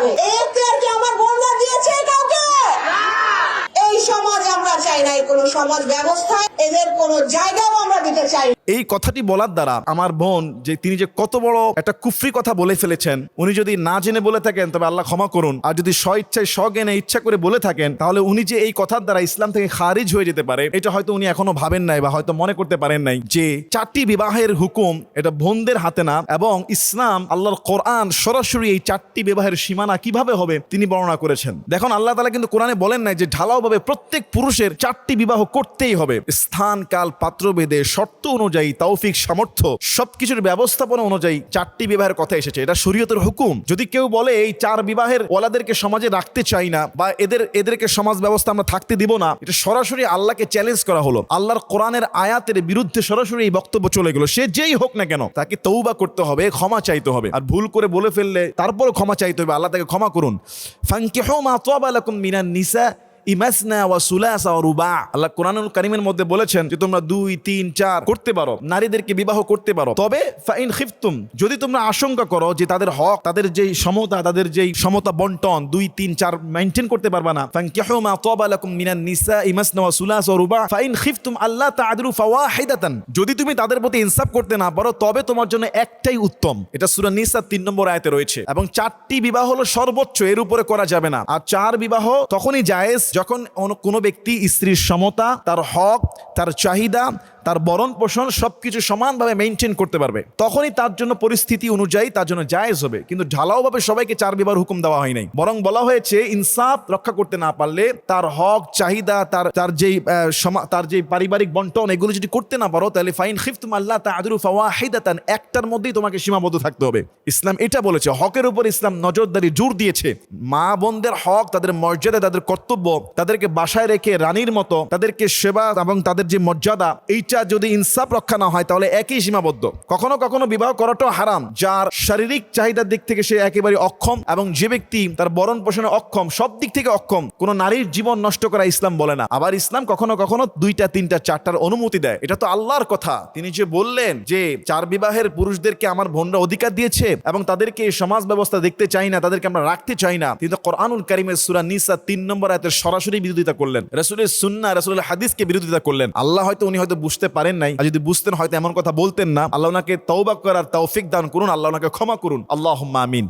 যাবে। এই এখতিয়ার কি আমার বোনরা দিয়েছে কাউকে? এই সমাজ আমরা চাই না, এই কোন সমাজ ব্যবস্থায় এদের কোন জায়গাও আমরা দিতে চাই না। এই কথাটি বলার দ্বারা আমার বোন যে তিনি যে কত বড় একটা কুফরি কথা বলে ফেলেছেন, উনি যদি না জেনে বলে থাকেন তবে আল্লাহ ক্ষমা করুন, আর যদি স্বইচ্ছায় স্বজ্ঞানে ইচ্ছা করে বলে থাকেন তাহলে উনি যে এই কথার দ্বারা ইসলাম থেকে খারিজ হয়ে যেতে পারে, এটা হয়তো উনি এখনো ভাবেন নাই বা হয়তো মনে করতে পারেন নাই যে 4টি বিবাহের হুকুম এটা বোনদের হাতে না, এবং ইসলাম আল্লাহর কোরআন সরাসরি এই 4টি বিবাহের সীমানা কিভাবে হবে তিনি বর্ণনা করেছেন। দেখুন আল্লাহ তাআলা কিন্তু কোরআনে বলেন নাই যে ঢালাওভাবে প্রত্যেক পুরুষের 4টি বিবাহ করতেই হবে। স্থান কাল পাত্রভেদে শর্ত অনুযায়ী তৌফিক সামর্থ্য সবকিছুর ব্যবস্থাপনা অনুযায়ী 4টি বিবাহের কথা এসেছে, এটা শরীয়তের হুকুম। যদি কেউ বলে এই 4 বিবাহের ওয়ালাদেরকে সমাজে রাখতে চাই না বা এদেরকে সমাজ ব্যবস্থা আমরা থাকতে দিব না, এটা সরাসরি আল্লাহকে চ্যালেঞ্জ করা হলো। আল্লাহর কোরআনের আয়াতের বিরুদ্ধে সরাসরি এই বক্তব্য চলে গেল। সে যেই হোক না কেন তাকে তওবা করতে হবে, ক্ষমা চাইতে হবে, আর ভুল করে বলে ফেললে তারপরও ক্ষমা চাইতে হবে, আল্লাহ তাকে ক্ষমা করুন। ফানকিহু মা তাবা লাকুম মিনান নিসা ইমাসনা ওয়া সুলাসা ওয়া রুবা। আল্লাহ কোরআনুল কারীমের মধ্যে বলেছেন যে তোমরা 2, 3, 4 করতে পারো, নারীদেরকে বিবাহ করতে পারো। তবে ফাইন খিফতুম, যদি তোমরা আশঙ্কা করো যে তাদের হক, তাদের যেই সমতা, তাদের যেই সমতা বন্টন 2, 3, 4 মেইনটেইন করতে পারবা না, ফানকিহু মা তাবা লাকুম মিনান নিসা ইমাসনা ওয়া সুলাসা ওয়া রুবা ফাইন খিফতুম আল্লা তা'দিলু ফাওয়াহিদাতান, যদি তুমি তাদের প্রতি ইনসাফ করতে না পারো তবে তোমার জন্য একটাই উত্তম। এটা সূরা নিসা 3 নম্বর আয়াতে রয়েছে। এবং 4টি বিবাহ হলো সর্বোচ্চ, এর উপরে করা যাবে না। আর 4 বিবাহ তখনই জায়েজ যখন কোনো ব্যক্তি স্ত্রীর সমতা, তার হক, তার চাহিদা, তার বরণ পোষণ সবকিছু সমানভাবে মেইনটেইন করতে পারবে, তখনই তার জন্য পরিস্থিতি অনুযায়ী তার জন্য জায়েজ হবে। কিন্তু ঢালাওভাবে সবাইকে 4 বিবাহের হুকুম দেওয়া হয় নাই, বরং বলা হয়েছে ইনসাফ রক্ষা করতে না পারলে তার হক, চাহিদা, তার যেই পারিবারিক বন্টন এগুলো যদি করতে না পারো তাহলে ফাইন খিফতুম আল্লা তা'দিলু ফাওয়াহিদাতান, একটার মধ্যেই তোমাকে সীমাবদ্ধ থাকতে হবে। ইসলাম এটা বলেছে, হকের উপর ইসলাম নজরদারি জোর দিয়েছে। মা বোনদের হক, তাদের মর্যাদা, তাদের কর্তব্য, তাদেরকে বাসায় রেখে রানীর মতো তাদেরকে সেবা এবং তাদের যে মর্যাদা, এইটা যদি ইনসাফ রক্ষা না হয় তাহলে একই সীমাবদ্ধ। কখনো কখনো বিবাহ করাটাও হারাম যার শারীরিক চাহিদার দিক থেকে সে একেবারে অক্ষম, এবং যে ব্যক্তি তার বরণ পোষণে অক্ষম, সব দিক থেকে অক্ষম, কোন নারীর জীবন নষ্ট করা ইসলাম বলে না। আবার ইসলাম কখনো কখনো 2টা, 3টা, 4টার অনুমতি দেয়। এটা তো আল্লাহর কথা। তিনি যে বললেন যে 4 বিবাহের পুরুষদেরকে আমার বোনরা অধিকার দিয়েছে এবং তাদেরকে সমাজ ব্যবস্থা দেখতে চাই না, তাদেরকে আমরা রাখতে চাই না, কিন্তু কোরআনুল কারীমের সূরা নিসা 3 নম্বর আয়াতের সরাসরি বিরোধিতা করলেন, রাসূলের সুন্নাহ, রাসূলের হাদিসকে বিরোধিতা করলেন। আল্লাহ উনি হয়তো বুঝতে পারেন নাই, আর যদি বুঝতেন হয়তো এমন কথা বলতেন না। আল্লাহ ওনাকে তওবা করার তৌফিক দান করুন, আল্লাহ ওনাকে ক্ষমা করুন। আল্লাহুম্মা আমিন।